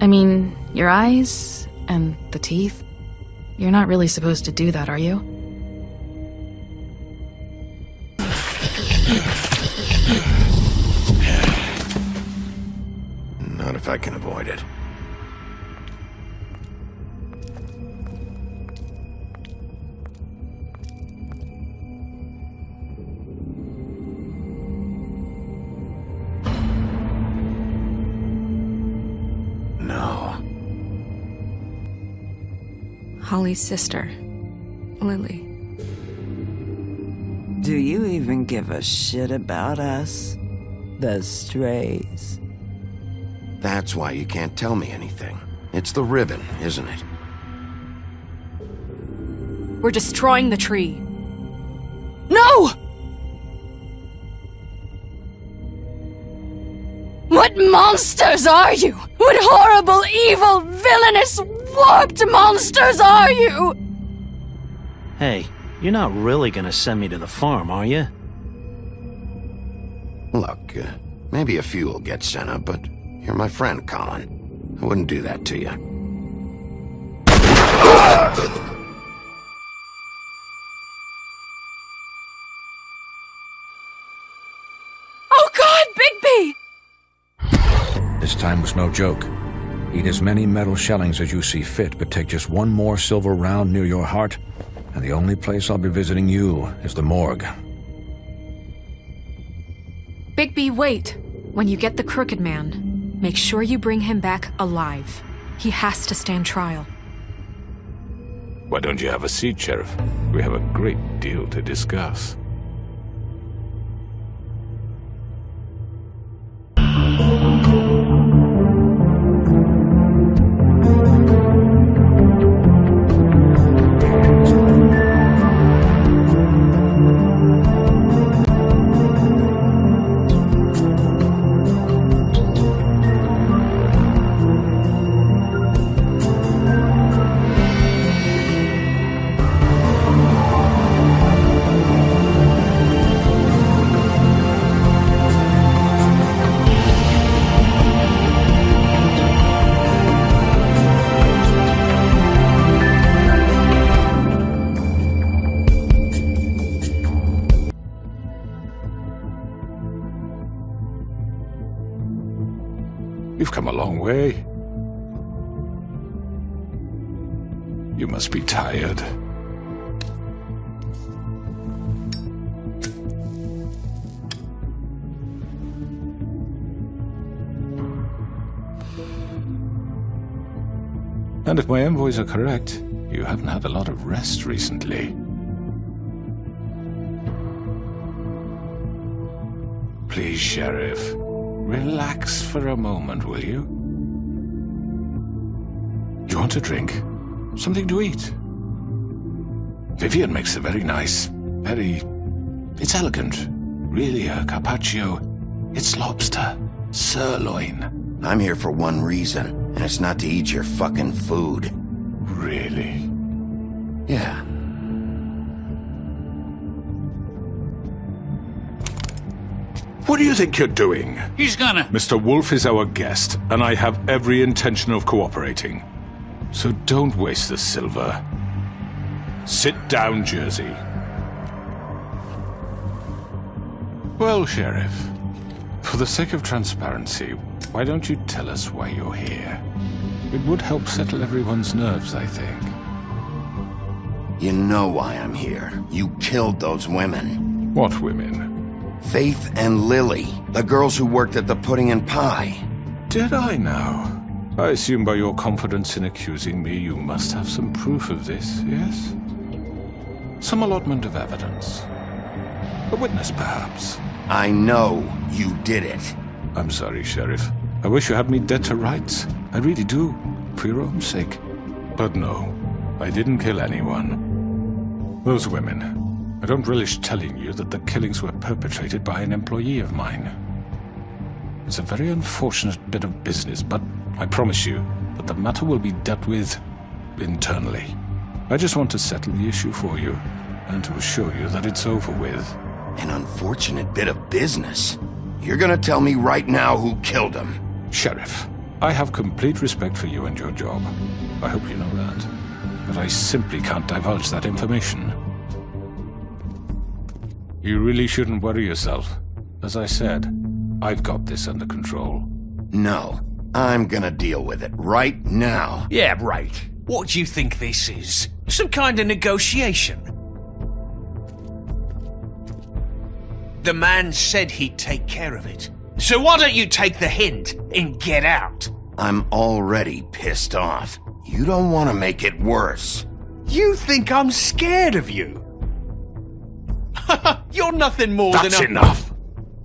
I mean, your eyes and the teeth. You're not really supposed to do that, are you? Not if I can avoid it. No. Holly's sister, Lily. Do you even give a shit about us? The strays. That's why you can't tell me anything. It's the ribbon, isn't it? We're destroying the tree. No! What monsters are you? What horrible, evil, villainous, warped monsters are you? Hey, you're not really gonna send me to the farm, are you? Look, maybe a few will get sent up, but you're my friend, Colin. I wouldn't do that to you. Oh God, Bigby! This time was no joke. Eat as many metal shellings as you see fit, but take just one more silver round near your heart, and the only place I'll be visiting you is the morgue. Bigby, wait. When you get the Crooked Man, make sure you bring him back alive. He has to stand trial. Why don't you have a seat, Sheriff? We have a great deal to discuss. You've come a long way. You must be tired. And if my envoys are correct, you haven't had a lot of rest recently. Please, Sheriff. Relax for a moment, will you? Do you want a drink? Something to eat? Vivian makes a very nice, it's elegant. Really a carpaccio. It's lobster. Sirloin. I'm here for one reason, and it's not to eat your fucking food. Really? Yeah. What do you think you're doing? He's gonna... Mr. Wolf is our guest, and I have every intention of cooperating. So don't waste the silver. Sit down, Jersey. Well, Sheriff, for the sake of transparency, why don't you tell us why you're here? It would help settle everyone's nerves, I think. You know why I'm here. You killed those women. What women? Faith and Lily, the girls who worked at the Pudding and Pie. Did I now? I assume by your confidence in accusing me, you must have some proof of this, yes? Some allotment of evidence. A witness, perhaps. I know you did it. I'm sorry, Sheriff. I wish you had me dead to rights. I really do, for your own sake. But no, I didn't kill anyone. Those women. I don't relish telling you that the killings were perpetrated by an employee of mine. It's a very unfortunate bit of business, but I promise you that the matter will be dealt with internally. I just want to settle the issue for you, and to assure you that it's over with. An unfortunate bit of business? You're gonna tell me right now who killed him? Sheriff, I have complete respect for you and your job. I hope you know that. But I simply can't divulge that information. You really shouldn't worry yourself. As I said, I've got this under control. No, I'm gonna deal with it right now. Yeah, right. What do you think this is? Some kind of negotiation? The man said he'd take care of it. So why don't you take the hint and get out? I'm already pissed off. You don't want to make it worse. You think I'm scared of you? You're nothing more than That's enough!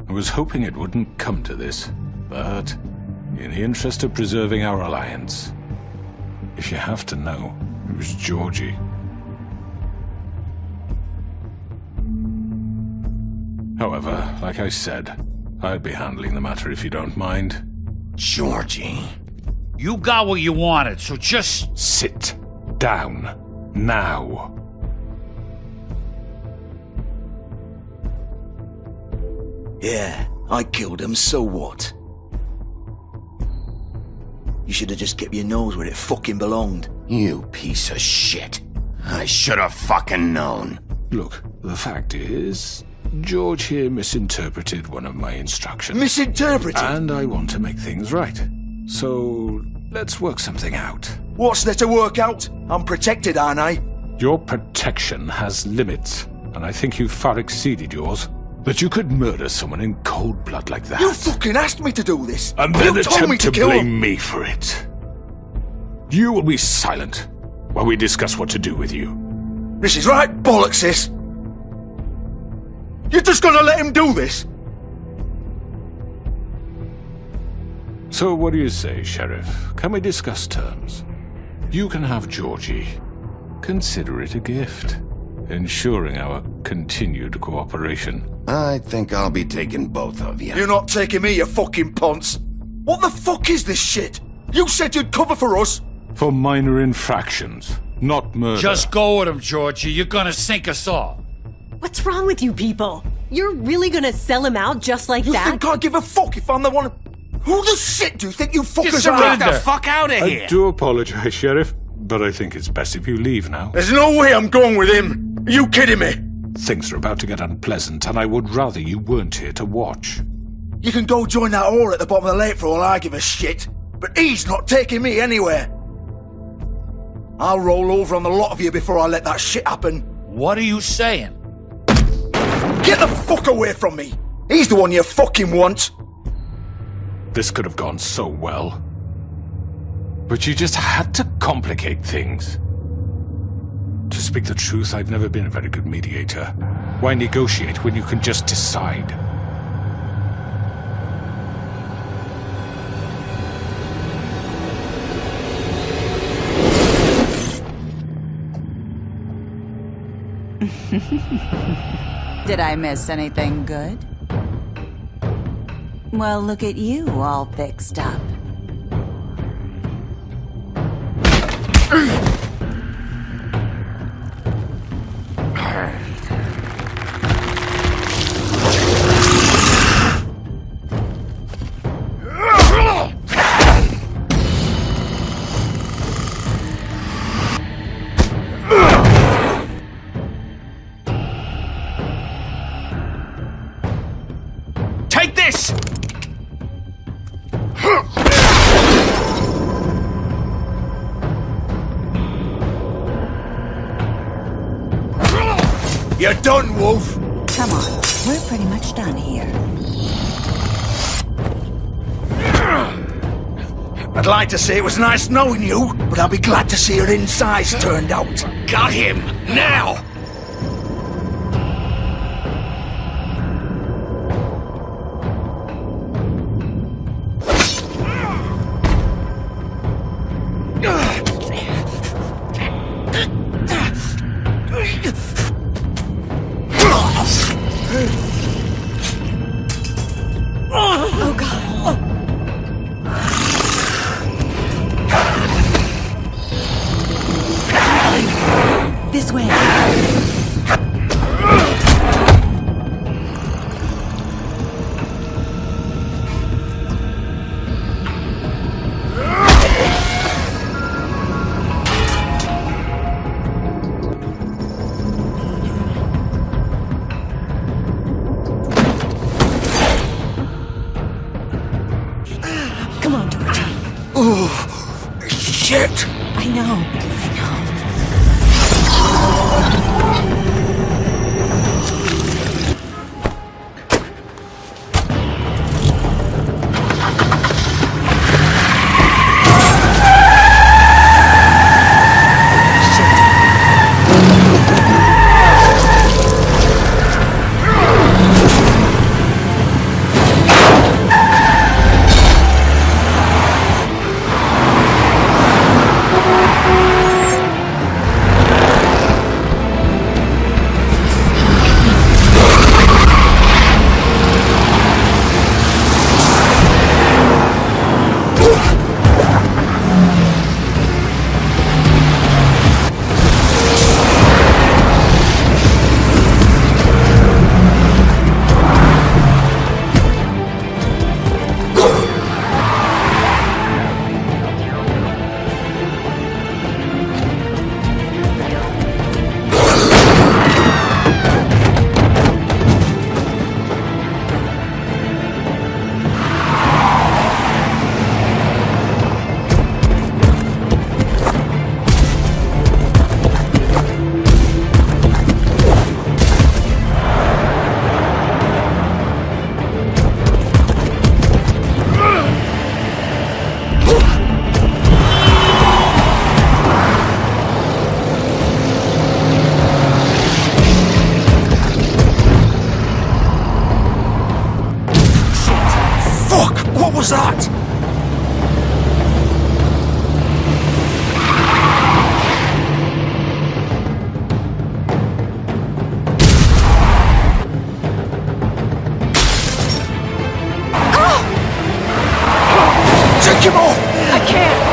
I was hoping it wouldn't come to this, but in the interest of preserving our alliance, if you have to know, it was Georgie. However, like I said, I'd be handling the matter if you don't mind. Georgie. You got what you wanted, so just... Sit down. Now. Yeah, I killed him, so what? You should have just kept your nose where it fucking belonged. You piece of shit. I should have fucking known. Look, the fact is, George here misinterpreted one of my instructions. Misinterpreted? And I want to make things right. So, let's work something out. What's there to work out? I'm protected, aren't I? Your protection has limits, and I think you've far exceeded yours. That you could murder someone in cold blood like that. You fucking asked me to do this! And then you told me attempt to kill blame him! me for it. You will be silent while we discuss what to do with you. This is right bollocks, sis! You're just gonna let him do this? So what do you say, Sheriff? Can we discuss terms? You can have Georgie. Consider it a gift, ensuring our continued cooperation. I think I'll be taking both of you. You're not taking me, you fucking ponce! What the fuck is this shit? You said you'd cover for us! For minor infractions, not murder. Just go with him, Georgie. You're gonna sink us all. What's wrong with you people? You're really gonna sell him out just like You that? think I give a fuck if I'm the one... Who the shit do you think you fuckers are? Get the fuck out of here! I do apologize, Sheriff, but I think it's best if you leave now. There's no way I'm going with him! Are you kidding me? Things are about to get unpleasant, and I would rather you weren't here to watch. You can go join that whore at the bottom of the lake for all I give a shit, but he's not taking me anywhere. I'll roll over on the lot of you before I let that shit happen. What are you saying? Get the fuck away from me! He's the one you fucking want! This could have gone so well. But you just had to complicate things. To speak the truth, I've never been a very good mediator. Why negotiate when you can just decide? Did I miss anything good? Well, look at you, all fixed up. Take this! You're done, Wolf! Come on, we're pretty much done here. I'd like to say it was nice knowing you, but I'll be glad to see your insides turned out. Got him! Now! Oh god. This way. was that? Take him off! I can't!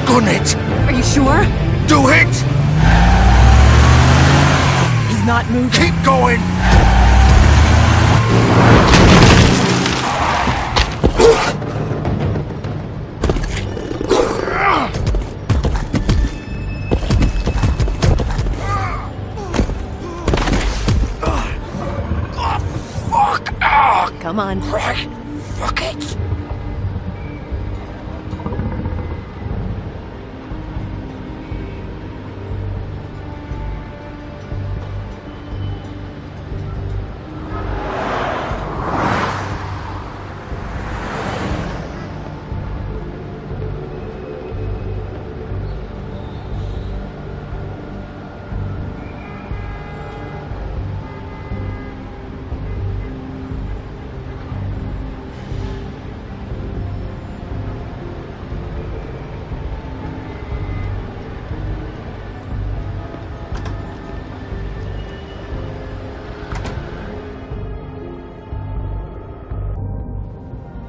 Gun it! Are you sure? Do it! He's not moving. Keep going! Come on. Right. Fuck it.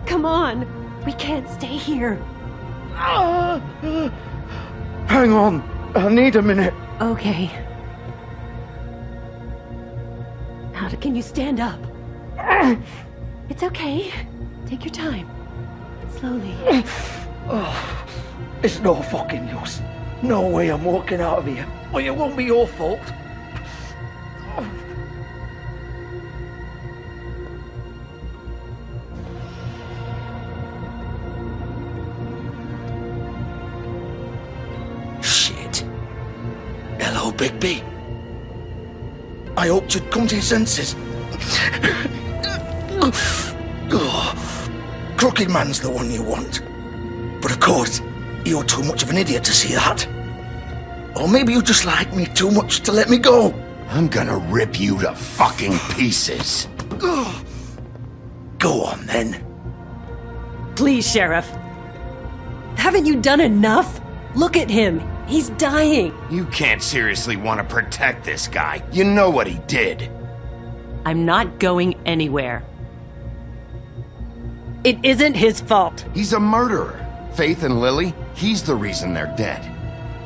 Come on. We can't stay here. Hang on. I need a minute. Okay. Can you stand up? It's okay. Take your time. Slowly. It's no fucking use. No way I'm walking out of here. Well, it won't be your fault. Shit. Hello, Bigby. I hoped you'd come to your senses. Crooked Man's the one you want. But of course, you're too much of an idiot to see that. Or maybe you just like me too much to let me go. I'm gonna rip you to fucking pieces. Go on, then. Please, Sheriff. Haven't you done enough? Look at him. He's dying. You can't seriously want to protect this guy. You know what he did. I'm not going anywhere. It isn't his fault. He's a murderer. Faith and Lily, he's the reason they're dead.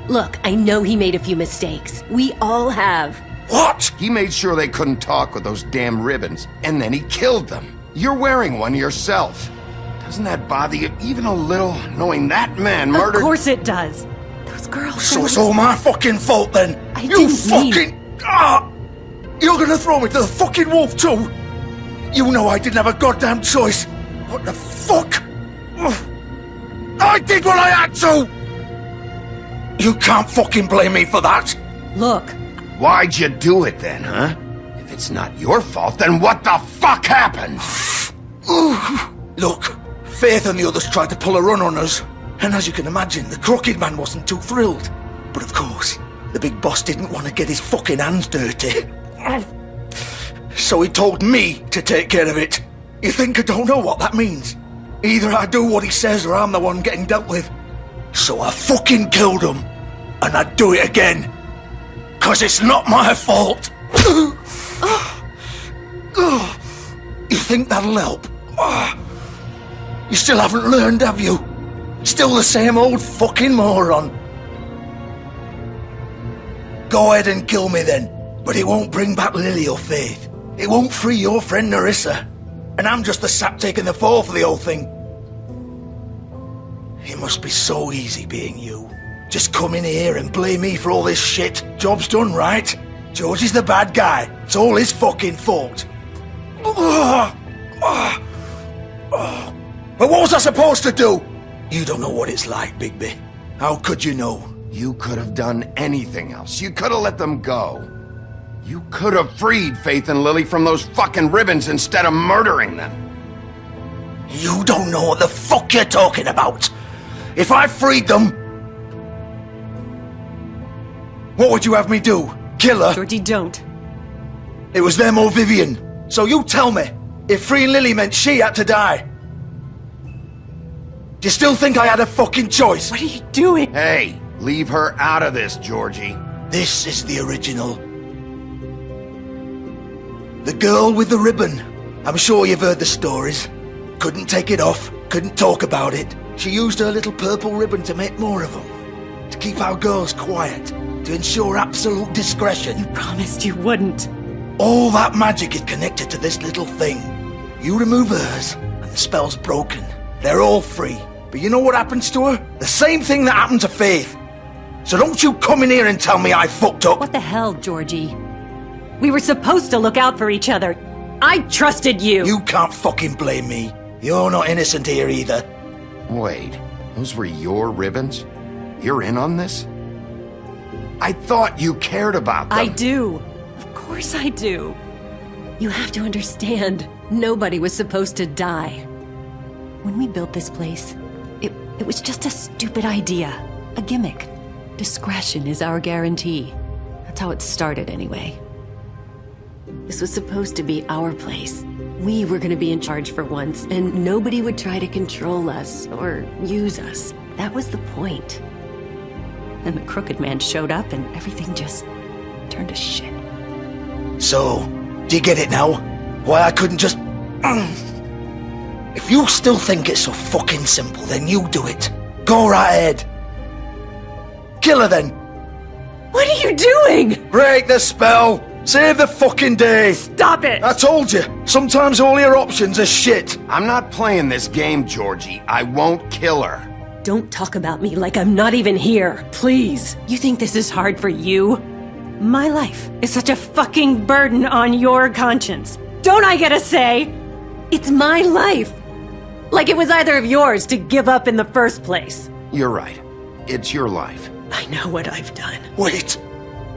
Look, I know he made a few mistakes. We all have. What? He made sure they couldn't talk with those damn ribbons, and then he killed them. You're wearing one yourself. Doesn't that bother you even a little, knowing that man murdered— Of course it does. Those girls— So it's all my fucking fault, then? You didn't fucking— You're gonna throw me to the fucking wolf, too? You know I didn't have a goddamn choice. What the fuck? I did what I had to! You can't fucking blame me for that. Look. Why'd you do it then, huh? If it's not your fault, then what the fuck happened? Look, Faith and the others tried to pull a run on us. And as you can imagine, the Crooked Man wasn't too thrilled. But of course, the big boss didn't want to get his fucking hands dirty. So he told me to take care of it. You think I don't know what that means? Either I do what he says or I'm the one getting dealt with. So I fucking killed him. And I'd do it again. 'Cause it's not my fault. You think that'll help? You still haven't learned, have you? Still the same old fucking moron. Go ahead and kill me then. But it won't bring back Lily or Faith. It won't free your friend Nerissa. And I'm just the sap taking the fall for the whole thing. It must be so easy being you. Just come in here and blame me for all this shit. Job's done, right? George is the bad guy. It's all his fucking fault. But what was I supposed to do? You don't know what it's like, Bigby. How could you know? You could have done anything else. You could have let them go. You could have freed Faith and Lily from those fucking ribbons instead of murdering them. You don't know what the fuck you're talking about. If I freed them... What would you have me do? Kill her? Georgie, don't. It was them or Vivian. So you tell me, if freeing Lily meant she had to die, do you still think I had a fucking choice? What are you doing? Hey, leave her out of this, Georgie. This is the original. The girl with the ribbon. I'm sure you've heard the stories. Couldn't take it off, couldn't talk about it. She used her little purple ribbon to make more of them. To keep our girls quiet. To ensure absolute discretion. You promised you wouldn't. All that magic is connected to this little thing. You remove hers, and the spell's broken. They're all free. But you know what happens to her? The same thing that happened to Faith. So don't you come in here and tell me I fucked up. What the hell, Georgie? We were supposed to look out for each other. I trusted you. You can't fucking blame me. You're not innocent here either. Wait, those were your ribbons? You're in on this? I thought you cared about them. I do. Of course I do. You have to understand, nobody was supposed to die. When we built this place, it was just a stupid idea. A gimmick. Discretion is our guarantee. That's how it started anyway. This was supposed to be our place. We were gonna be in charge for once, and nobody would try to control us or use us. That was the point. Then the crooked man showed up and everything just turned to shit. So, do you get it now? Why I couldn't just... If you still think it's so fucking simple, then you do it. Go right ahead. Kill her then. What are you doing? Break the spell. Save the fucking day. Stop it. I told you. Sometimes all your options are shit. I'm not playing this game, Georgie. I won't kill her. Don't talk about me like I'm not even here, please. You think this is hard for you? My life is such a fucking burden on your conscience. Don't I get a say? It's my life. Like it was either of yours to give up in the first place. You're right. It's your life. I know what I've done. Wait.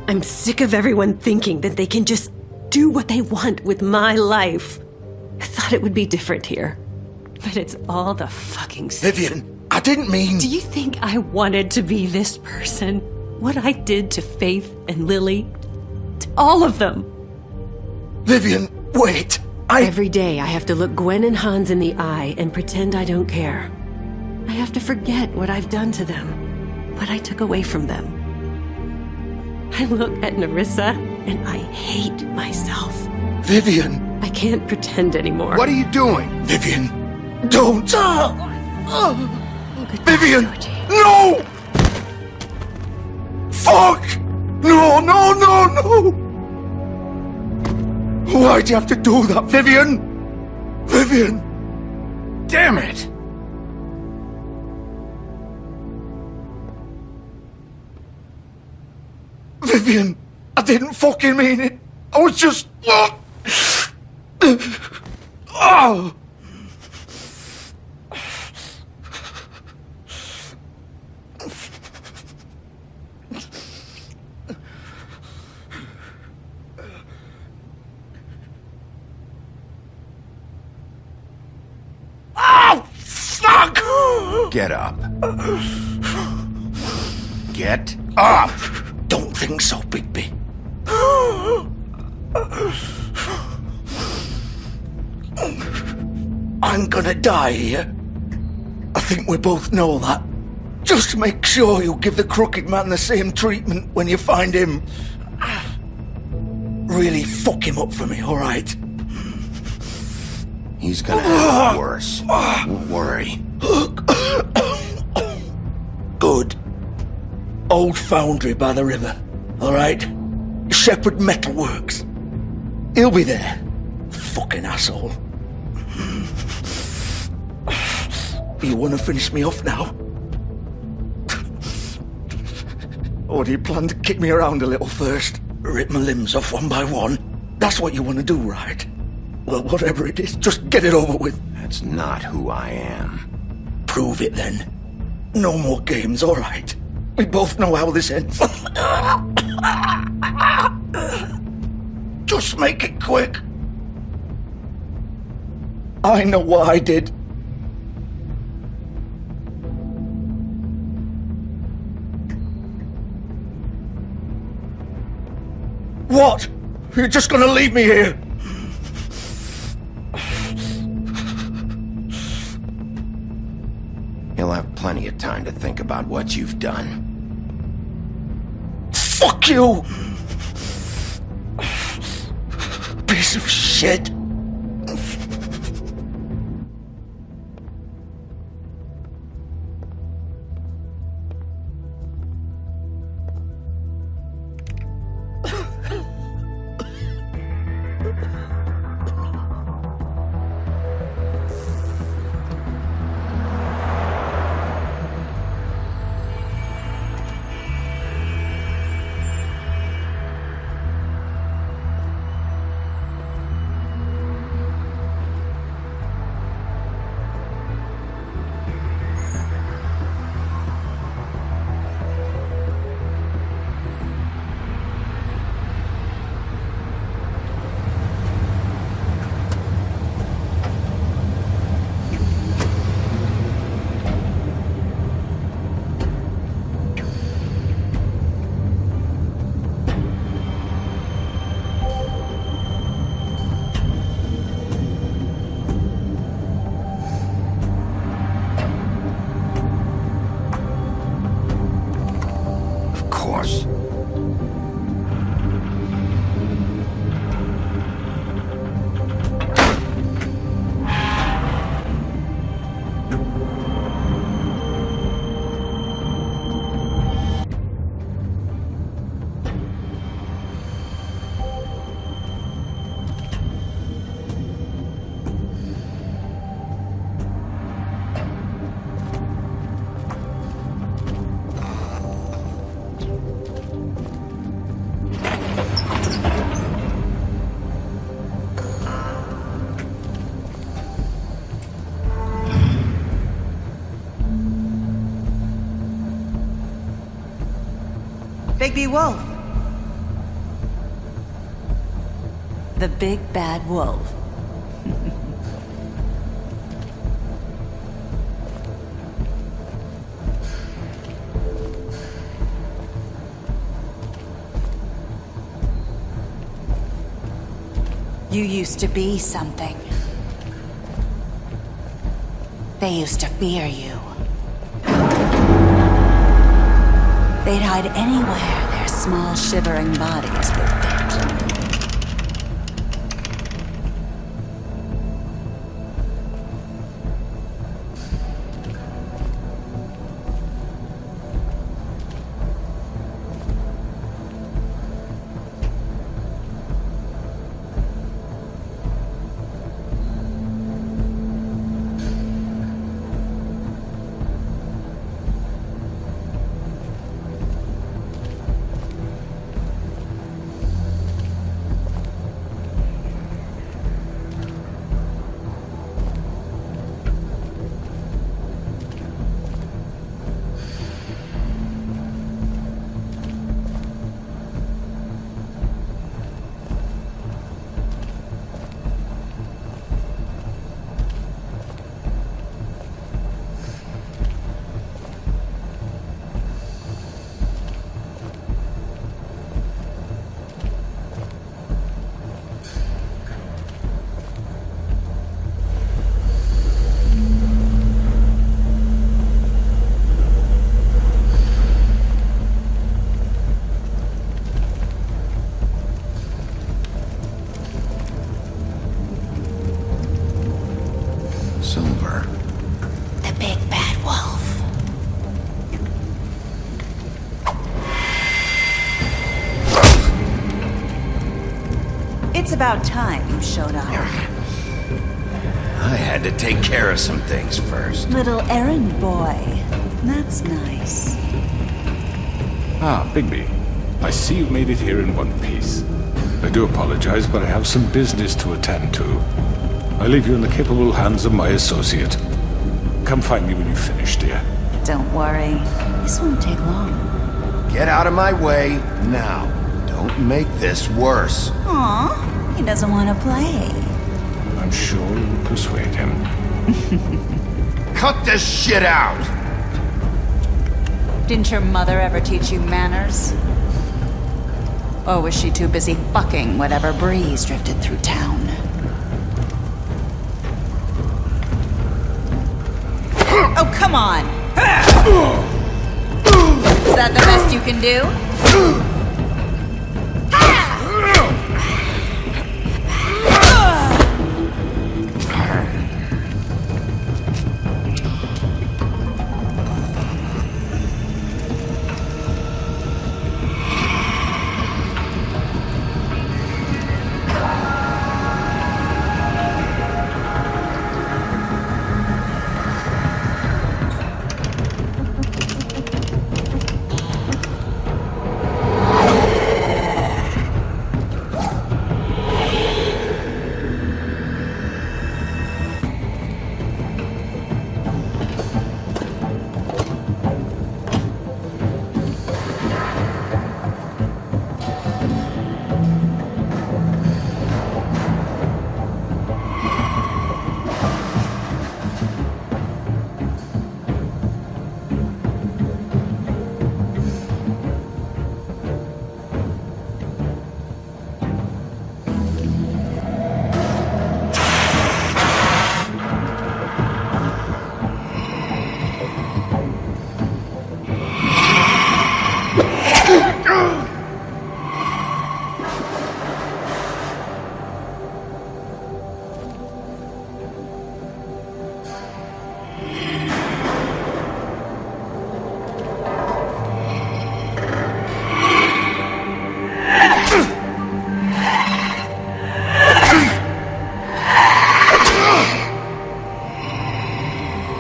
I'm sick of everyone thinking that they can just do what they want with my life. I thought it would be different here. But it's all the fucking same. Vivian, I didn't mean... Do you think I wanted to be this person? What I did to Faith and Lily? To all of them? Vivian, wait. Every day I have to look Gwen and Hans in the eye and pretend I don't care. I have to forget what I've done to them. What I took away from them. I look at Nerissa and I hate myself. Vivian. I can't pretend anymore. What are you doing? Vivian, don't. Vivian, Georgie. no! Fuck! No, no, no, no! Why'd you have to do that, Vivian? Vivian! Damn it! Vivian, I didn't fucking mean it. I was just... Oh! Oh, fuck! Get up. Get up! Don't think so, Bigby. I'm gonna die here. I think we both know that. Just make sure you give the crooked man the same treatment when you find him. Really fuck him up for me, alright? He's gonna have it worse. Don't worry. Good. Old foundry by the river, alright? Shepherd Metalworks. He'll be there. Fucking asshole. You want to finish me off now? Or do you plan to kick me around a little first? Rip my limbs off one by one? That's what you want to do, right? Well, whatever it is, just get it over with. That's not who I am. Prove it then. No more games, alright? We both know how this ends. Just make it quick. I know what I did. What? You're just gonna leave me here? You'll have plenty of time to think about what you've done. Fuck you! Piece of shit! Bigby Wolf. The big bad wolf. You used to be something. They used to fear you. They'd hide anywhere their small, shivering bodies would fit. Silver. The big bad wolf. It's about time you showed up. I had to take care of some things first. Little errand boy. That's nice. Ah, Bigby. I see you made it here in one piece. I do apologize, but I have some business to attend to. I leave you in the capable hands of my associate. Come find me when you finish, dear. Don't worry. This won't take long. Get out of my way now. Don't make this worse. Aw, he doesn't want to play. I'm sure you'll persuade him. Cut this shit out! Didn't your mother ever teach you manners? Or was she too busy fucking whatever breeze drifted through town? Oh, come on! Is that the best you can do?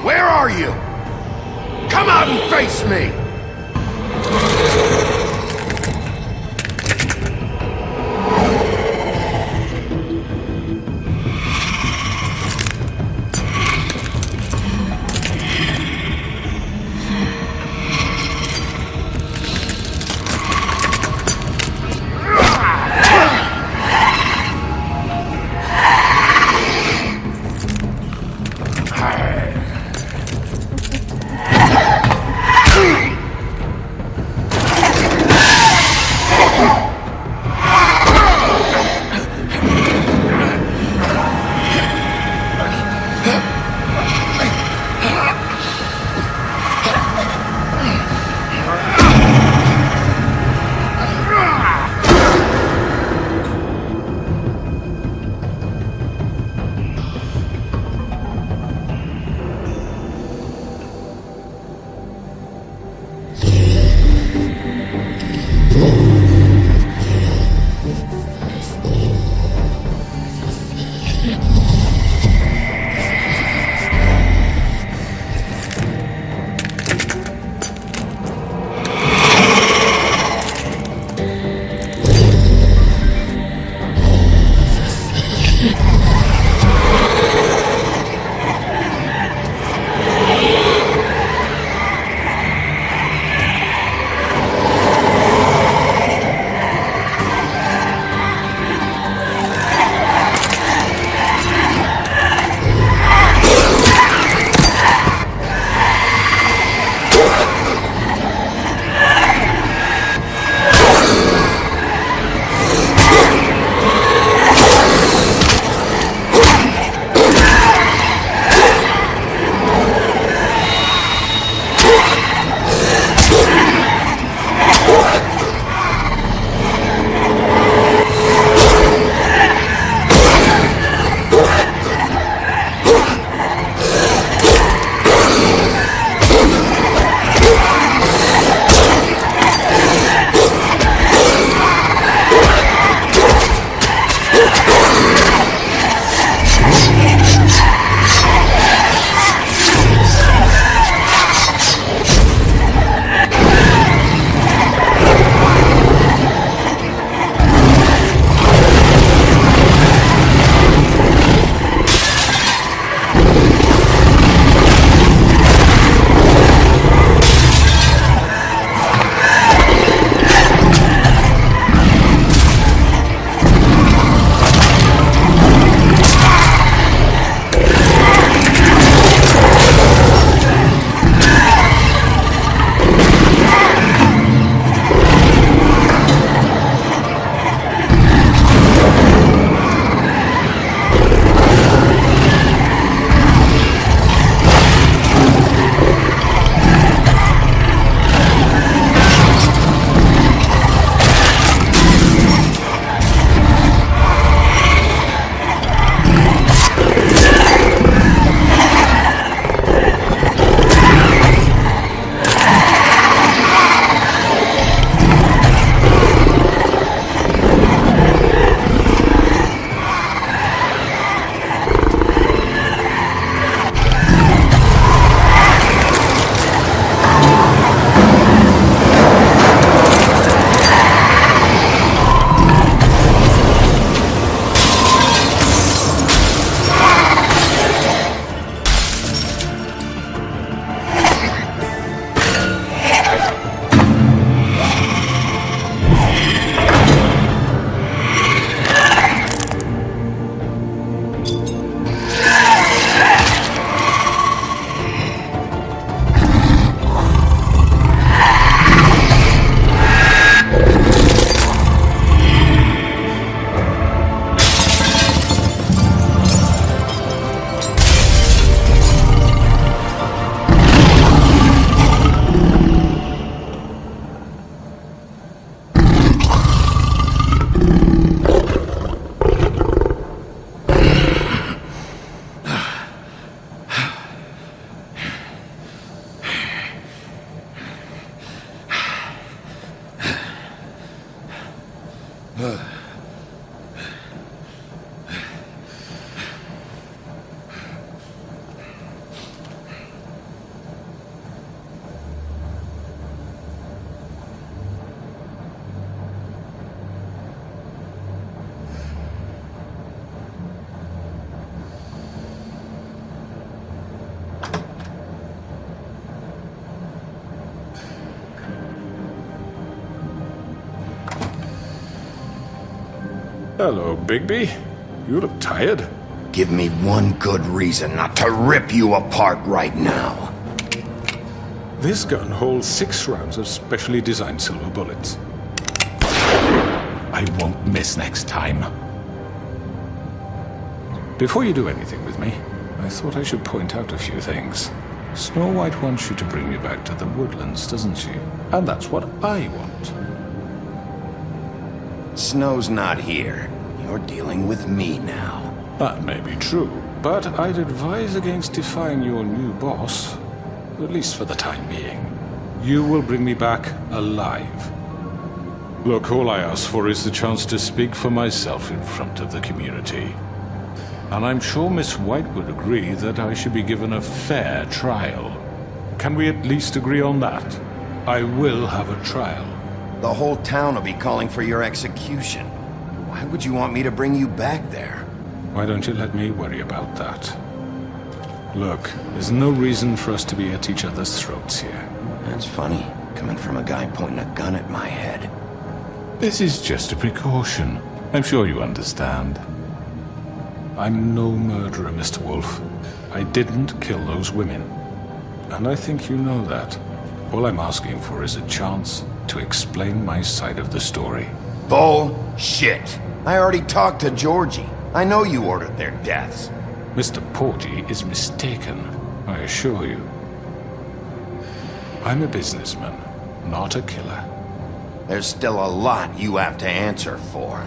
Where are you? Come out and face me! Hello, Bigby. You look tired. Give me one good reason not to rip you apart right now. This gun holds 6 rounds of specially designed silver bullets. I won't miss next time. Before you do anything with me, I thought I should point out a few things. Snow White wants you to bring me back to the woodlands, doesn't she? And that's what I want. Snow's not here. You're dealing with me now. That may be true, but I'd advise against defying your new boss, at least for the time being. You will bring me back alive. Look, all I ask for is the chance to speak for myself in front of the community. And I'm sure Miss White would agree that I should be given a fair trial. Can we at least agree on that? I will have a trial. The whole town will be calling for your execution. Why would you want me to bring you back there? Why don't you let me worry about that? Look, there's no reason for us to be at each other's throats here. That's funny, coming from a guy pointing a gun at my head. This is just a precaution. I'm sure you understand. I'm no murderer, Mr. Wolf. I didn't kill those women. And I think you know that. All I'm asking for is a chance to explain my side of the story. Bullshit! I already talked to Georgie. I know you ordered their deaths. Mr. Porgy is mistaken, I assure you. I'm a businessman, not a killer. There's still a lot you have to answer for.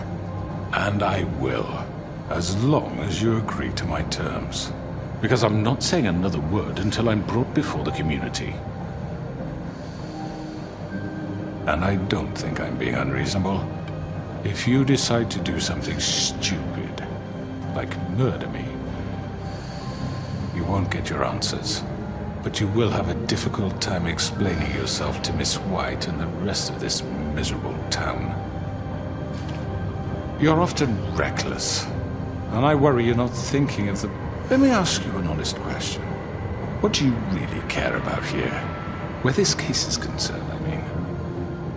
And I will, as long as you agree to my terms. Because I'm not saying another word until I'm brought before the community. And I don't think I'm being unreasonable. If you decide to do something stupid, like murder me, you won't get your answers. But you will have a difficult time explaining yourself to Miss White and the rest of this miserable town. You're often reckless, and I worry you're not thinking of the... Let me ask you an honest question. What do you really care about here? Where this case is concerned, I mean.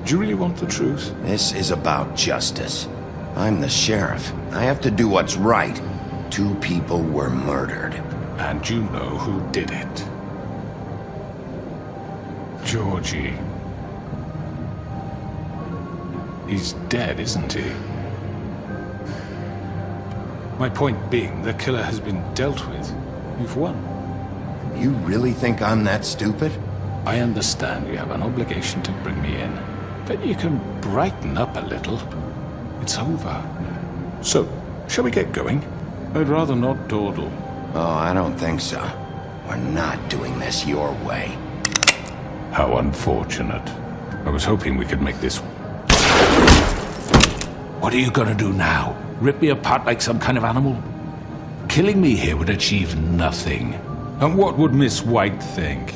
Do you really want the truth? This is about justice. I'm the sheriff. I have to do what's right. 2 people were murdered. And you know who did it. Georgie. He's dead, isn't he? My point being, the killer has been dealt with. You've won. You really think I'm that stupid? I understand you have an obligation to bring me in. But you can brighten up a little. It's over. So, shall we get going? I'd rather not dawdle. Oh, I don't think so. We're not doing this your way. How unfortunate. I was hoping we could make this... What are you gonna do now? Rip me apart like some kind of animal? Killing me here would achieve nothing. And what would Miss White think?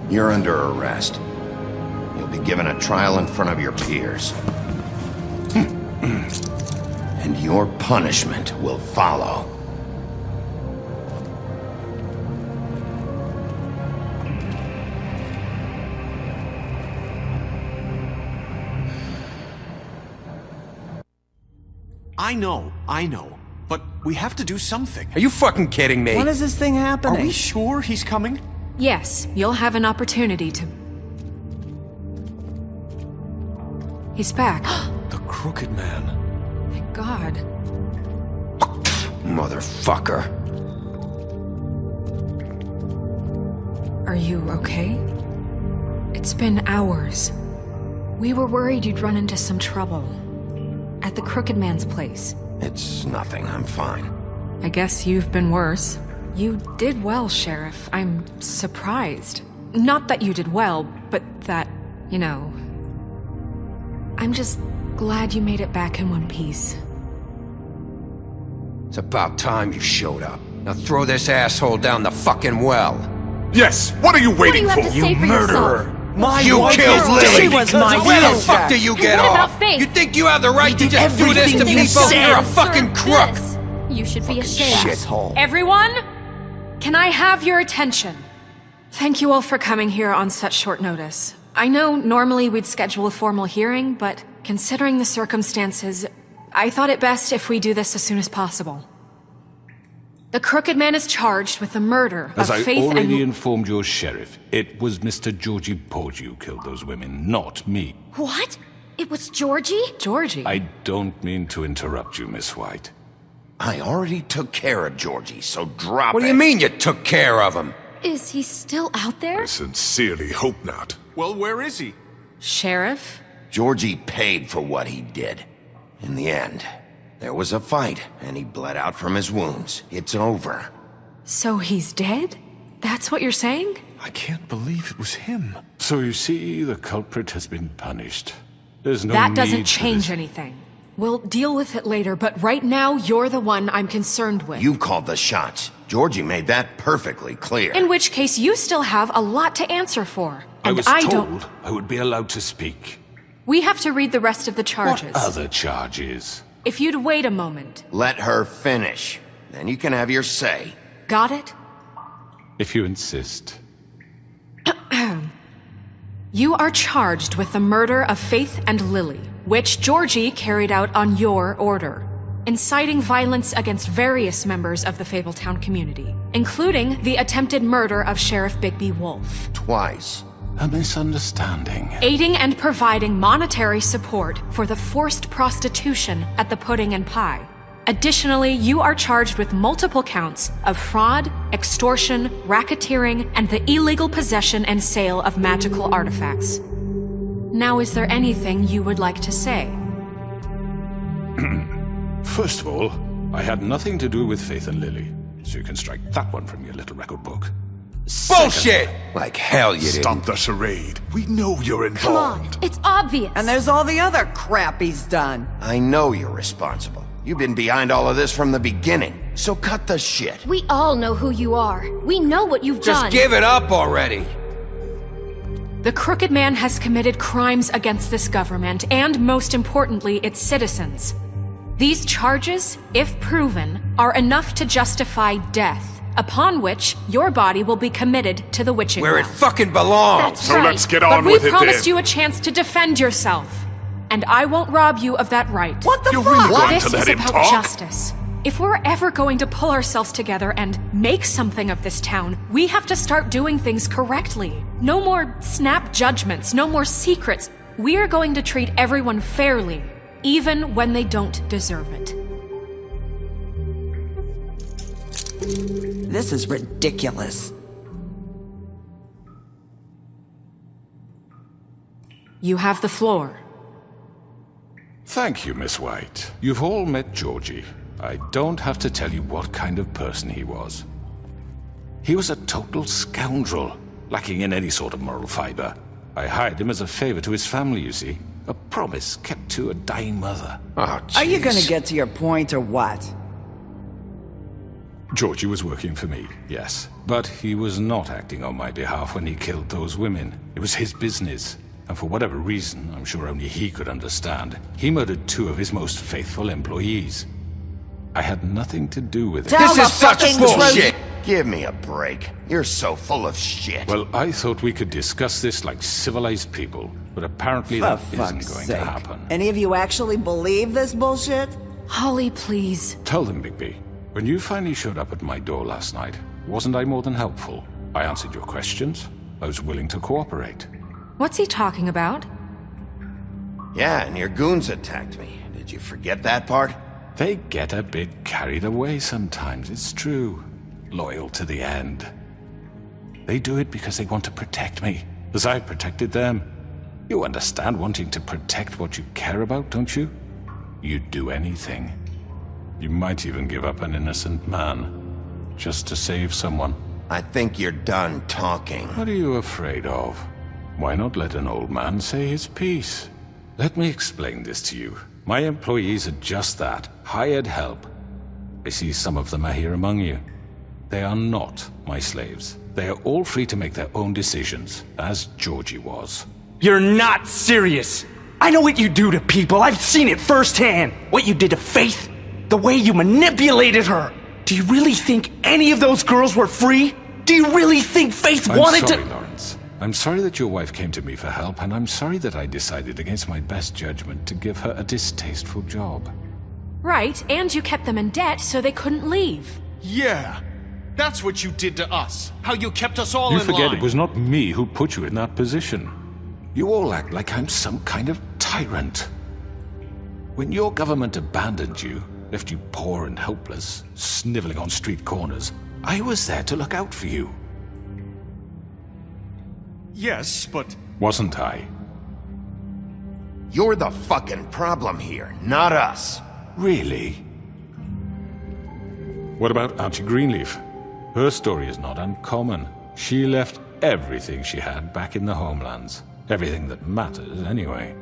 You're under arrest. You'll be given a trial in front of your peers. And your punishment will follow. I know. But we have to do something. Are you fucking kidding me? When is this thing happening? Are we sure he's coming? Yes, you'll have an opportunity to... He's back. The Crooked Man. Thank God. Motherfucker. Are you okay? It's been hours. We were worried you'd run into some trouble. At the Crooked Man's place. It's nothing, I'm fine. I guess you've been worse. You did well, Sheriff. I'm surprised. Not that you did well, but that, you know... I'm just glad you made it back in one piece. It's about time you showed up. Now throw this asshole down the fucking well. Yes, what are you waiting What do you have to say for murderer! yourself? You killed Lily! She was my Where the sister. fuck do you get What about off? Faith? You think you have the right to did just do this to everything you people? said. You're a fucking crook! This. You should be ashamed. Shithole. Everyone, can I have your attention? Thank you all for coming here on such short notice. I know normally we'd schedule a formal hearing, but considering the circumstances, I thought it best if we do this as soon as possible. The Crooked Man is charged with the murder As of I Faith already and... informed your sheriff, it was Mr. Georgie Porgy who killed those women, not me. What? It was Georgie? Georgie? I don't mean to interrupt you, Miss White. I already took care of Georgie, so drop it. What do you mean you took care of him? Is he still out there? I sincerely hope not. Well, where is he? Sheriff? Georgie paid for what he did. In the end, there was a fight, and he bled out from his wounds. It's over. So he's dead? That's what you're saying? I can't believe it was him. So you see, the culprit has been punished. There's no That doesn't need for change this. anything. We'll deal with it later, but right now, you're the one I'm concerned with. You called the shots. Georgie made that perfectly clear. In which case, you still have a lot to answer for. I And was I told don't... I would be allowed to speak. We have to read the rest of the charges. What other charges? If you'd wait a moment. Let her finish. Then you can have your say. Got it? If you insist. You are charged with the murder of Faith and Lily, which Georgie carried out on your order, inciting violence against various members of the Fabletown community, including the attempted murder of Sheriff Bigby Wolf. Twice. A misunderstanding. Aiding and providing monetary support for the forced prostitution at the Pudding and Pie. Additionally, you are charged with multiple counts of fraud, extortion, racketeering, and the illegal possession and sale of magical artifacts. Now, is there anything you would like to say? First of all, I had nothing to do with Faith and Lily, so you can strike that one from your little record book. Bullshit! Like hell you didn't. Stop the charade. We know you're Come involved. on, it's obvious. And there's all the other crap he's done. I know you're responsible. You've been behind all of this from the beginning, so cut the shit. We all know who you are. We know what you've Just done. give it up already. The Crooked Man has committed crimes against this government and, most importantly, its citizens. These charges, if proven, are enough to justify death, upon which your body will be committed to the witching Where it well. fucking belongs. That's So right. let's get But on we with it promised then. you a chance to defend yourself, and I won't rob you of that right. What the You're fuck? really going This to let is him about talk? justice. If we're ever going to pull ourselves together and make something of this town, we have to start doing things correctly. No more snap judgments, no more secrets. We are going to treat everyone fairly, even when they don't deserve it. This is ridiculous. You have the floor. Thank you, Miss White. You've all met Georgie. I don't have to tell you what kind of person he was. He was a total scoundrel, lacking in any sort of moral fiber. I hired him as a favor to his family, you see. A promise kept to a dying mother. Oh, Are you gonna jeez. get to your point or what? Georgie was working for me, yes. But he was not acting on my behalf when he killed those women. It was his business. And for whatever reason, I'm sure only he could understand, he murdered 2 of his most faithful employees. I had nothing to do with it. Tell This the is such fucking bullshit! Give me a break. You're so full of shit. Well, I thought we could discuss this like civilized people, but apparently For that fuck's isn't going sake. to happen. Any of you actually believe this bullshit? Holly, please. Tell them, Bigby. When you finally showed up at my door last night, wasn't I more than helpful? I answered your questions. I was willing to cooperate. What's he talking about? Yeah, and your goons attacked me. Did you forget that part? They get a bit carried away sometimes, it's true. Loyal to the end. They do it because they want to protect me, as I protected them. You understand wanting to protect what you care about, don't you? You'd do anything. You might even give up an innocent man, just to save someone. I think you're done talking. What are you afraid of? Why not let an old man say his piece? Let me explain this to you. My employees are just that, hired help. I see some of them are here among you. They are not my slaves. They are all free to make their own decisions, as Georgie was. You're not serious! I know what you do to people, I've seen it firsthand! What you did to Faith, the way you manipulated her! Do you really think any of those girls were free? Do you really think Faith wanted to— I'm sorry, Lawrence. I'm sorry that your wife came to me for help, and I'm sorry that I decided against my best judgment to give her a distasteful job. Right, and you kept them in debt so they couldn't leave. Yeah! That's what you did to us! How you kept us all in line! You forget it was not me who put you in that position. You all act like I'm some kind of tyrant. When your government abandoned you, left you poor and helpless, sniveling on street corners, I was there to look out for you. Yes, but... Wasn't I? You're the fucking problem here, not us. Really? What about Archie Greenleaf? Her story is not uncommon. She left everything she had back in the homelands. Everything that matters, anyway.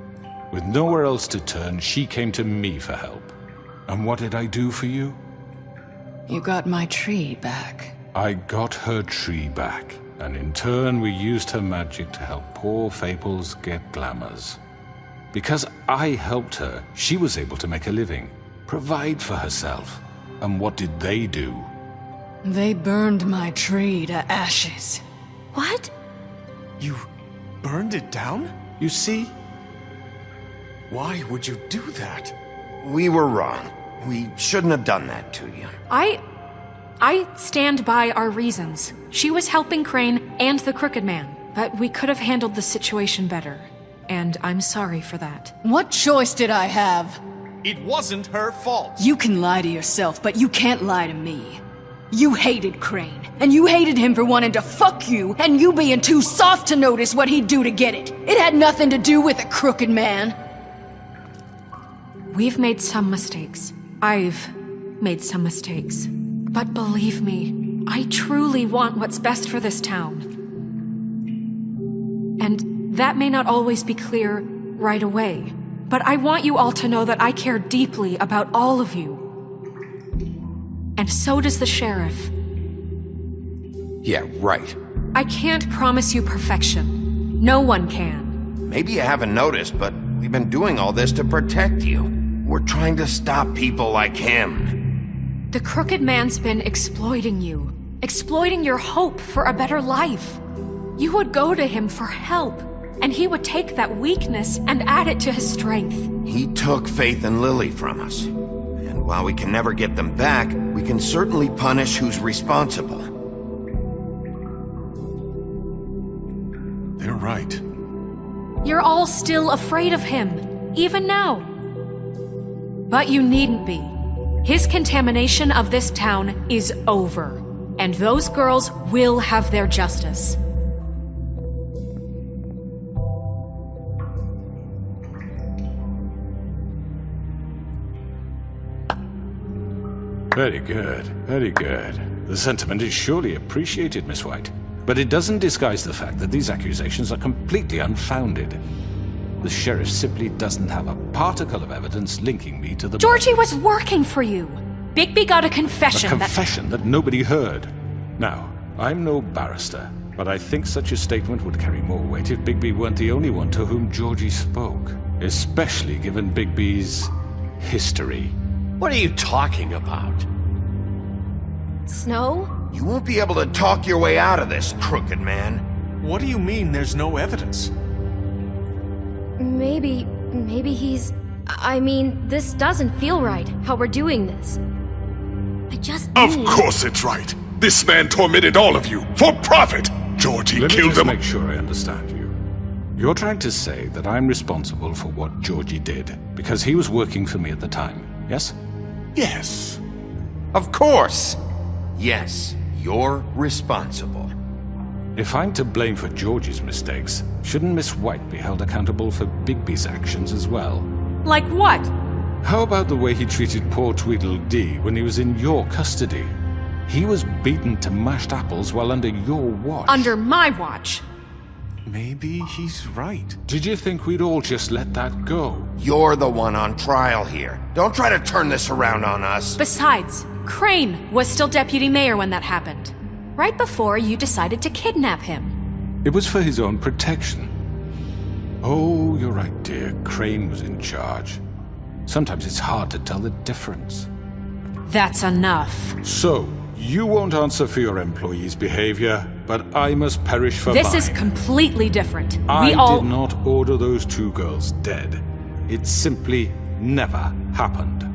With nowhere else to turn, she came to me for help. And what did I do for you? You got my tree back. I got her tree back, and in turn we used her magic to help poor Fables get glamours. Because I helped her, she was able to make a living, provide for herself. And what did they do? They burned my tree to ashes. What? You burned it down? You see? Why would you do that? We were wrong. We shouldn't have done that to you. I stand by our reasons. She was helping Crane and the Crooked Man, but we could have handled the situation better. And I'm sorry for that. What choice did I have? It wasn't her fault. You can lie to yourself, but you can't lie to me. You hated Crane, and you hated him for wanting to fuck you, and you being too soft to notice what he'd do to get it. It had nothing to do with a Crooked Man. We've made some mistakes. I've made some mistakes. But believe me, I truly want what's best for this town. And that may not always be clear right away, but I want you all to know that I care deeply about all of you. And so does the sheriff. Yeah, right. I can't promise you perfection. No one can. Maybe you haven't noticed, but we've been doing all this to protect you. We're trying to stop people like him. The Crooked Man's been exploiting you. Exploiting your hope for a better life. You would go to him for help, and he would take that weakness and add it to his strength. He took Faith and Lily from us. And while we can never get them back, we can certainly punish who's responsible. They're right. You're all still afraid of him, even now. But you needn't be. His contamination of this town is over, and those girls will have their justice. Very good, very good. The sentiment is surely appreciated, Miss White. But it doesn't disguise the fact that these accusations are completely unfounded. The sheriff simply doesn't have a particle of evidence linking me to the... Georgie was working for you! Bigby got a confession. A confession that nobody heard. Now, I'm no barrister, but I think such a statement would carry more weight if Bigby weren't the only one to whom Georgie spoke. Especially given Bigby's history. What are you talking about? Snow? You won't be able to talk your way out of this, Crooked Man. What do you mean there's no evidence? Maybe he's... I mean, this doesn't feel right, how we're doing this. I just Of course it's right. This man tormented all of you, for profit! Georgie killed them. Let me just make sure I understand you. You're trying to say that I'm responsible for what Georgie did, because he was working for me at the time, yes? Yes. Of course! Yes, you're responsible. If I'm to blame for Georgie's mistakes, shouldn't Miss White be held accountable for Bigby's actions as well? Like what? How about the way he treated poor Tweedledee when he was in your custody? He was beaten to mashed apples while under your watch. Under my watch. Maybe he's right. Did you think we'd all just let that go? You're the one on trial here. Don't try to turn this around on us. Besides, Crane was still deputy mayor when that happened. Right before you decided to kidnap him. It was for his own protection. Oh, you're right, dear. Crane was in charge. Sometimes it's hard to tell the difference. That's enough. So, you won't answer for your employees' behavior, but I must perish for This mine. is completely different. I did not order those 2 girls dead. It simply never happened.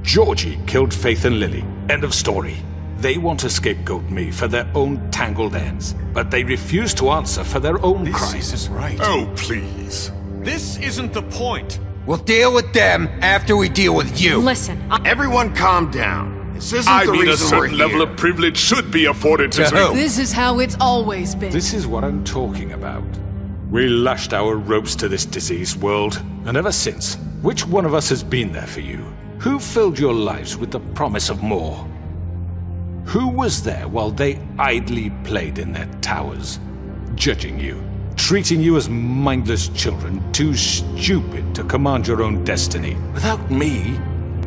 Georgie killed Faith and Lily. End of story. They want to scapegoat me for their own tangled ends, but they refuse to answer for their own crimes. This isn't right. Oh, please. This isn't the point. We'll deal with them after we deal with you. Listen, Everyone calm down. This isn't I the mean, a reason we're certain level here. of privilege should be afforded to who? This is how it's always been. This is what I'm talking about. We lashed our ropes to this diseased world, and ever since, which one of us has been there for you? Who filled your lives with the promise of more? Who was there while they idly played in their towers, judging you, treating you as mindless children, too stupid to command your own destiny? Without me,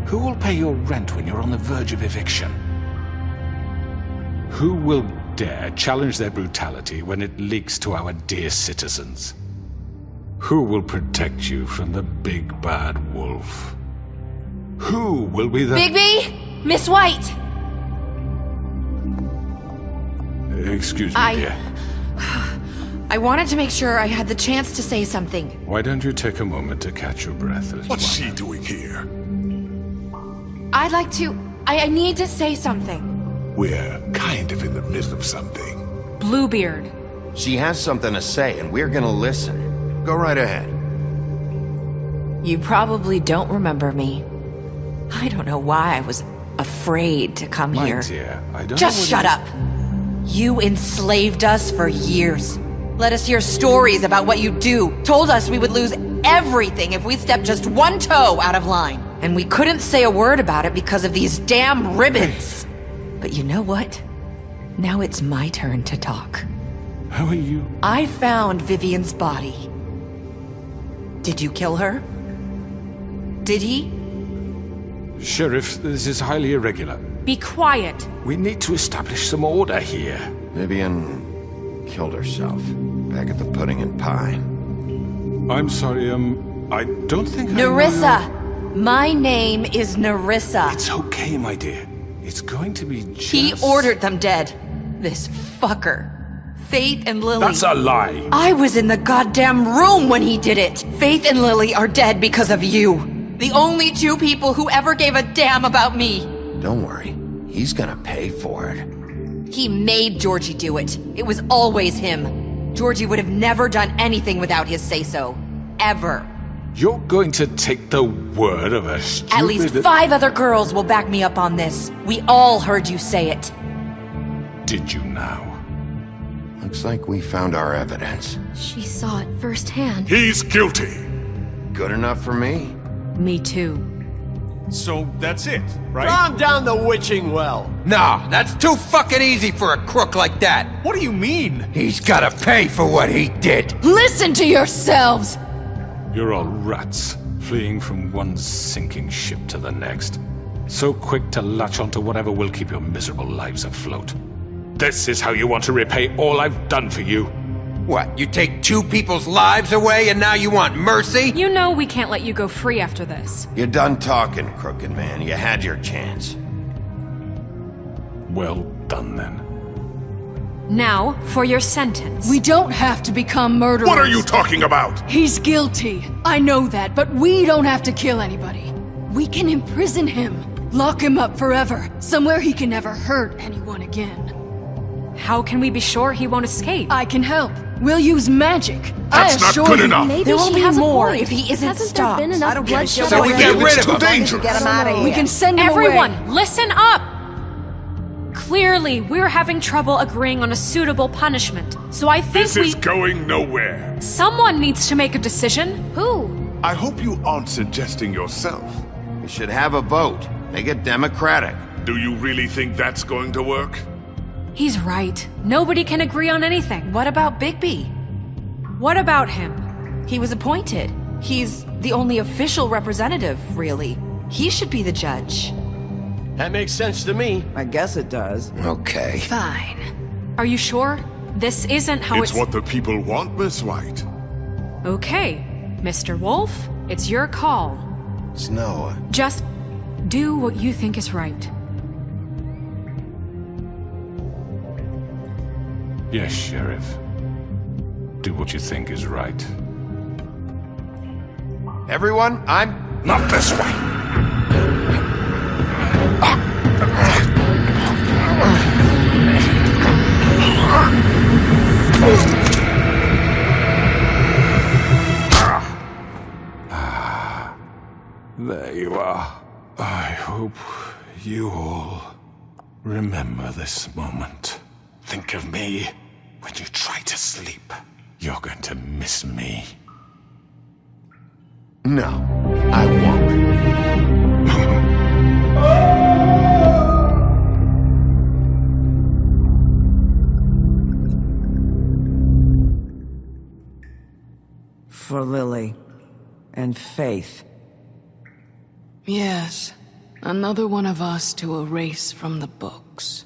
who will pay your rent when you're on the verge of eviction? Who will dare challenge their brutality when it leaks to our dear citizens? Who will protect you from the big bad wolf? Who will be the— Bigby! Miss White! Excuse me, dear. I wanted to make sure I had the chance to say something. Why don't you take a moment to catch your breath? What's she doing here? I'd like to... I need to say something. We're kind of in the middle of something. Bluebeard. She has something to say, and we're gonna listen. Go right ahead. You probably don't remember me. I don't know why I was afraid to come My here. dear, I don't Just know shut up! You enslaved us for years. Let us hear stories about what you do. Told us we would lose everything if we stepped just one toe out of line. And we couldn't say a word about it because of these damn ribbons. But you know what? Now it's my turn to talk. How are you? I found Vivian's body. Did you kill her? Did he? Sheriff, this is highly irregular. Be quiet. We need to establish some order here. Vivian killed herself back at the Pudding and Pie. I'm sorry, I don't think Nerissa! My name is Nerissa. It's okay, my dear. It's going to be just... He ordered them dead. This fucker. Faith and Lily. That's a lie. I was in the goddamn room when he did it. Faith and Lily are dead because of you. The only 2 people who ever gave a damn about me. Don't worry. He's gonna pay for it. He made Georgie do it. It was always him. Georgie would have never done anything without his say-so. Ever. You're going to take the word of a stupid... At least 5 other girls will back me up on this. We all heard you say it. Did you now? Looks like we found our evidence. She saw it firsthand. He's guilty. Good enough for me. Me too. So that's it, right? Calm down the witching well. Nah, that's too fucking easy for a crook like that. What do you mean? He's gotta pay for what he did. Listen to yourselves! You're all rats, fleeing from one sinking ship to the next. So quick to latch onto whatever will keep your miserable lives afloat. This is how you want to repay all I've done for you? What, you take 2 people's lives away and now you want mercy? You know we can't let you go free after this. You're done talking, crooked man. You had your chance. Well done, then. Now, for your sentence. We don't have to become murderers. What are you talking about? He's guilty. I know that, but we don't have to kill anybody. We can imprison him. Lock him up forever. Somewhere he can never hurt anyone again. How can we be sure he won't escape? I can help. We'll use magic. That's not good enough. Maybe there will be more if he isn't stopped. I don't give a shit. So we get rid of him. Dangerous. Get him out of here. We can send him Everyone, away. listen up! Clearly, we're having trouble agreeing on a suitable punishment. So I think This is going nowhere. Someone needs to make a decision. Who? I hope you aren't suggesting yourself. We should have a vote. Make it democratic. Do you really think that's going to work? He's right. Nobody can agree on anything. What about Bigby? What about him? He was appointed. He's the only official representative, really. He should be the judge. That makes sense to me. I guess it does. Okay. Fine. Are you sure? This isn't how It's what the people want, Miss White. Okay, Mr. Wolf, it's your call. Snow. Just do what you think is right. Yes, Sheriff. Do what you think is right. Everyone, I'm... Not this way. There you are. I hope you all remember this moment. Think of me when you try to sleep. You're going to miss me. No, I won't. For Lily and Faith. Yes, another one of us to erase from the books.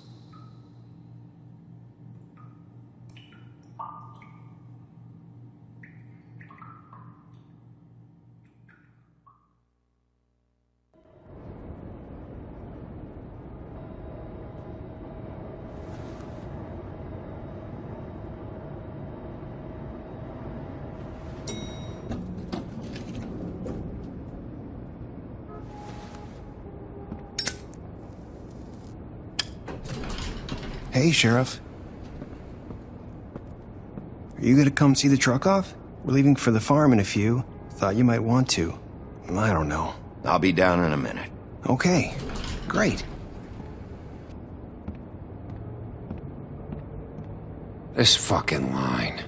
Hey, Sheriff. Are you gonna come see the truck off? We're leaving for the farm in a few. Thought you might want to. I don't know. I'll be down in a minute. Okay, great. This fucking line.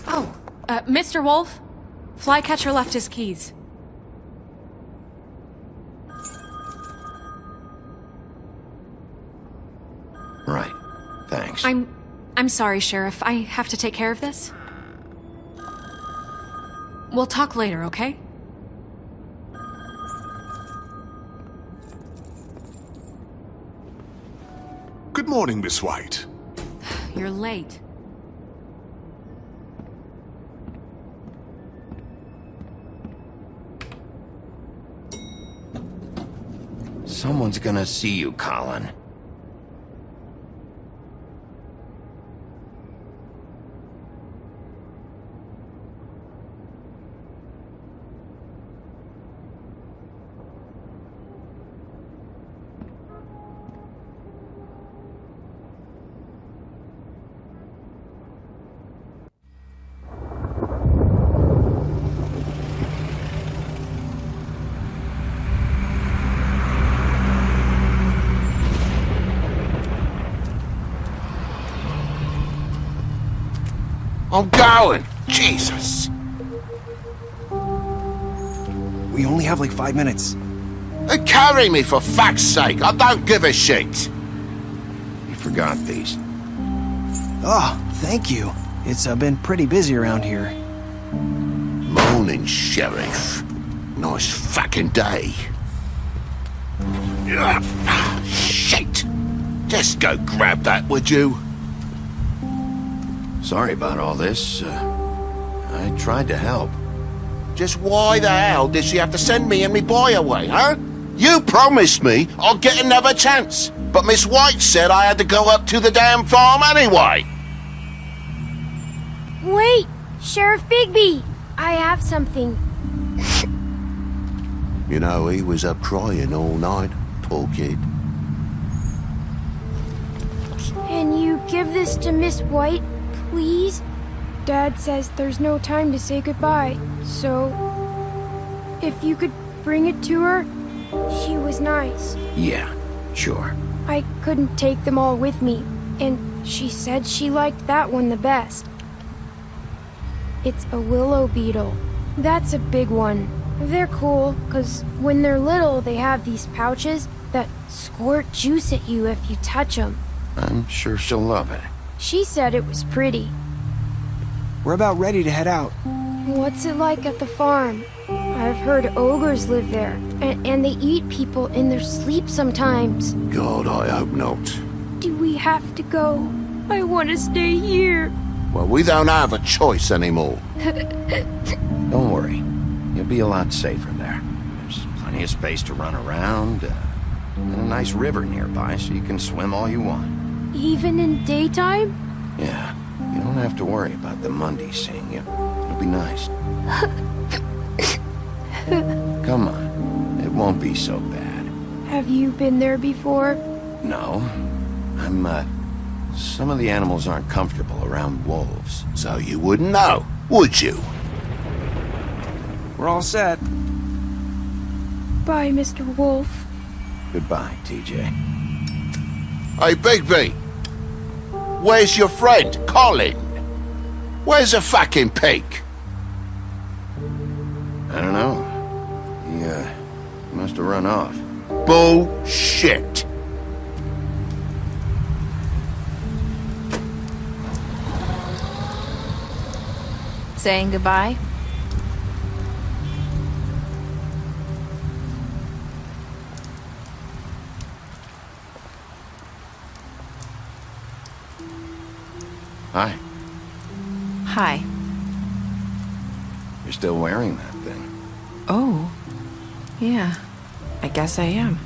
Oh, Mr. Wolf? Flycatcher left his keys. Right. Thanks. I'm sorry, Sheriff. I have to take care of this. We'll talk later, okay? Good morning, Miss White. You're late. Someone's gonna see you, Colin. I'm going! Jesus! We only have like 5 minutes. Carry me, for fuck's sake! I don't give a shit! You forgot these. Oh, thank you. It's been pretty busy around here. Morning, Sheriff. Nice fucking day. Shit! Just go grab that, would you? Sorry about all this. I tried to help. Just why the hell did she have to send me and me boy away, huh? You promised me I'd get another chance, but Miss White said I had to go up to the damn farm anyway. Wait! Sheriff Bigby! I have something. You know, he was up crying all night, poor kid. Can you give this to Miss White, please? Dad says there's no time to say goodbye, so... if you could bring it to her, she was nice. Yeah, sure. I couldn't take them all with me, and she said she liked that one the best. It's a willow beetle. That's a big one. They're cool, because when they're little, they have these pouches that squirt juice at you if you touch them. I'm sure she'll love it. She said it was pretty. We're about ready to head out. What's it like at the farm? I've heard ogres live there, and they eat people in their sleep sometimes. God, I hope not. Do we have to go? I want to stay here. Well, we don't have a choice anymore. Don't worry. You'll be a lot safer there. There's plenty of space to run around, and a nice river nearby so you can swim all you want. Even in daytime? Yeah, you don't have to worry about the Monday seeing you. It'll be nice. Come on, it won't be so bad. Have you been there before? No, some of the animals aren't comfortable around wolves. So you wouldn't know, would you? We're all set. Bye, Mr. Wolf. Goodbye, TJ. Hey, Bigby. Where's your friend, Colin? Where's the fucking pig? I don't know. He must have run off. Bullshit. Saying goodbye? Hi. Hi. You're still wearing that thing. Oh. Yeah. I guess I am.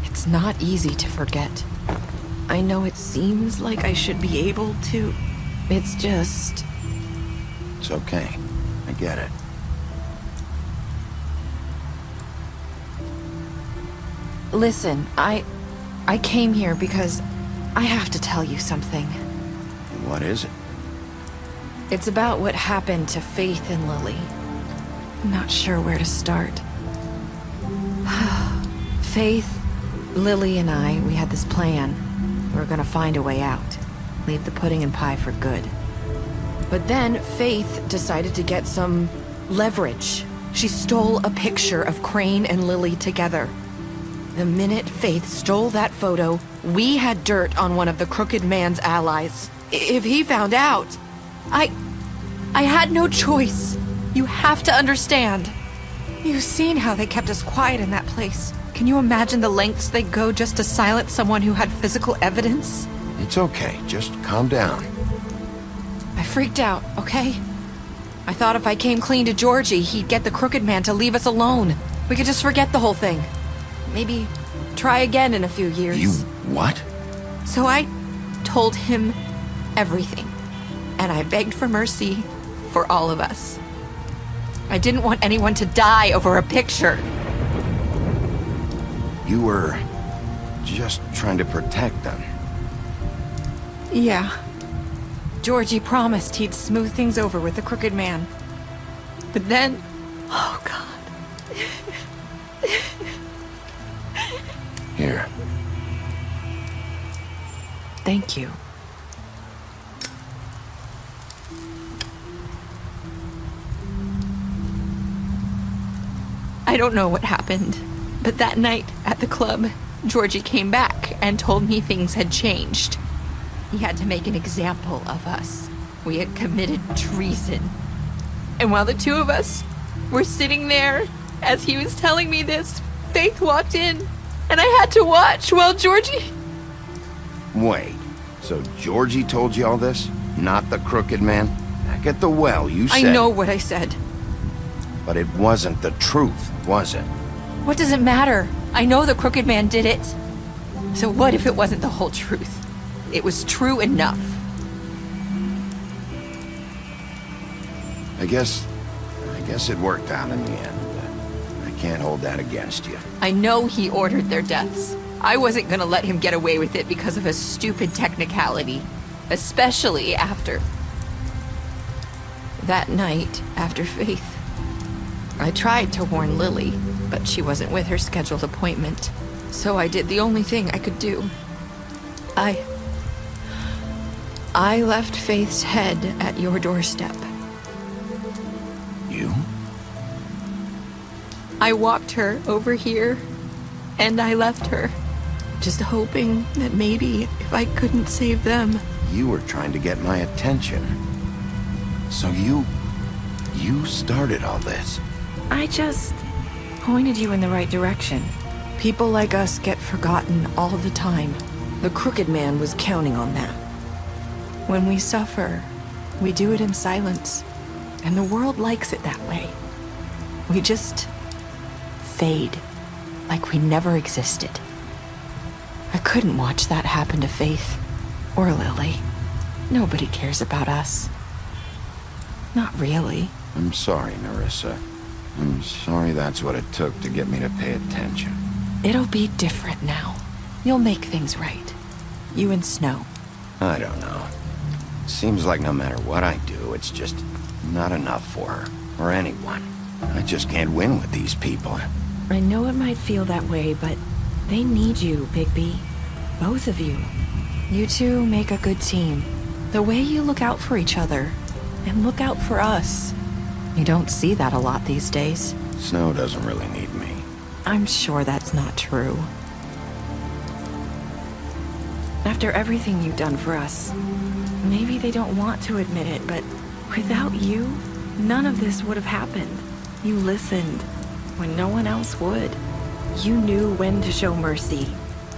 It's not easy to forget. I know it seems like I should be able to. It's just... It's okay. I get it. Listen, I came here because I have to tell you something. What is it? It's about what happened to Faith and Lily. I'm not sure where to start. Faith, Lily, and I, we had this plan. We were gonna find a way out. Leave the pudding and pie for good. But then Faith decided to get some leverage. She stole a picture of Crane and Lily together. The minute Faith stole that photo, we had dirt on one of the crooked man's allies. If he found out, I had no choice. You have to understand. You've seen how they kept us quiet in that place. Can you imagine the lengths they'd go just to silence someone who had physical evidence? It's okay. Just calm down. I freaked out, okay? I thought if I came clean to Georgie, he'd get the crooked man to leave us alone. We could just forget the whole thing. Maybe try again in a few years. You what? So I told him everything. And I begged for mercy for all of us. I didn't want anyone to die over a picture. You were just trying to protect them. Yeah. Georgie promised he'd smooth things over with the crooked man. But then... Oh, God. Here. Thank you. I don't know what happened, but that night at the club, Georgie came back and told me things had changed. He had to make an example of us. We had committed treason. And while the two of us were sitting there, as he was telling me this, Faith walked in, and I had to watch while Georgie... Wait, so Georgie told you all this? Not the crooked man? Back at the well, you said... I know what I said. But it wasn't the truth, was it? What does it matter? I know the crooked man did it. So what if it wasn't the whole truth? It was true enough. I guess it worked out in the end. I can't hold that against you. I know he ordered their deaths. I wasn't gonna let him get away with it because of a stupid technicality. Especially after... that night, after Faith. I tried to warn Lily, but she wasn't with her scheduled appointment. So I did the only thing I could do. I left Faith's head at your doorstep. You? I walked her over here, and I left her, just hoping that maybe if I couldn't save them. You were trying to get my attention. So you started all this. I just pointed you in the right direction. People like us get forgotten all the time. The Crooked Man was counting on that. When we suffer, we do it in silence, and the world likes it that way. We just fade, like we never existed. I couldn't watch that happen to Faith, or Lily. Nobody cares about us. Not really. I'm sorry, Nerissa. I'm sorry that's what it took to get me to pay attention. It'll be different now. You'll make things right. You and Snow. I don't know. Seems like no matter what I do, it's just not enough for her, or anyone. I just can't win with these people. I know it might feel that way, but they need you, Bigby. Both of you. You two make a good team. The way you look out for each other, and look out for us. You don't see that a lot these days. Snow doesn't really need me. I'm sure that's not true. After everything you've done for us, maybe they don't want to admit it, but without you, none of this would have happened. You listened when no one else would. You knew when to show mercy,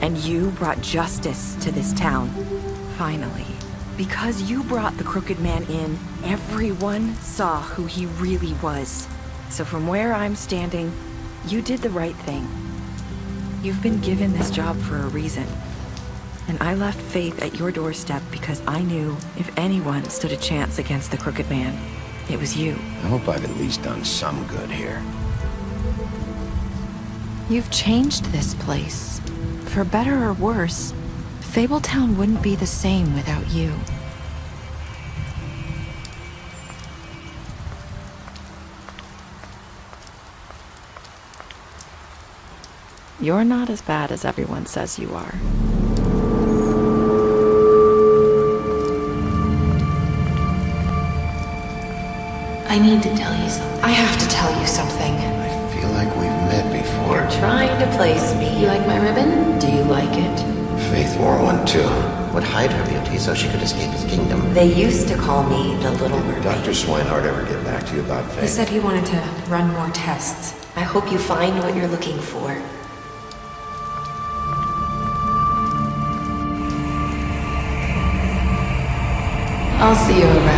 and you brought justice to this town. Finally. Because you brought the Crooked Man in, everyone saw who he really was. So from where I'm standing, you did the right thing. You've been given this job for a reason. And I left Faith at your doorstep because I knew if anyone stood a chance against the Crooked Man, it was you. I hope I've at least done some good here. You've changed this place. For better or worse, Fabletown wouldn't be the same without you. You're not as bad as everyone says you are. I need to tell you something. I have to tell you something. I feel like we've met before. You're trying to place me. You like my ribbon? Do you like it? Faith wore one too. Would hide her beauty so she could escape his kingdom. They used to call me the Little Mermaid. Did Dr. Swinehart ever get back to you about Faith? He said he wanted to run more tests. I hope you find what you're looking for. I'll see you around.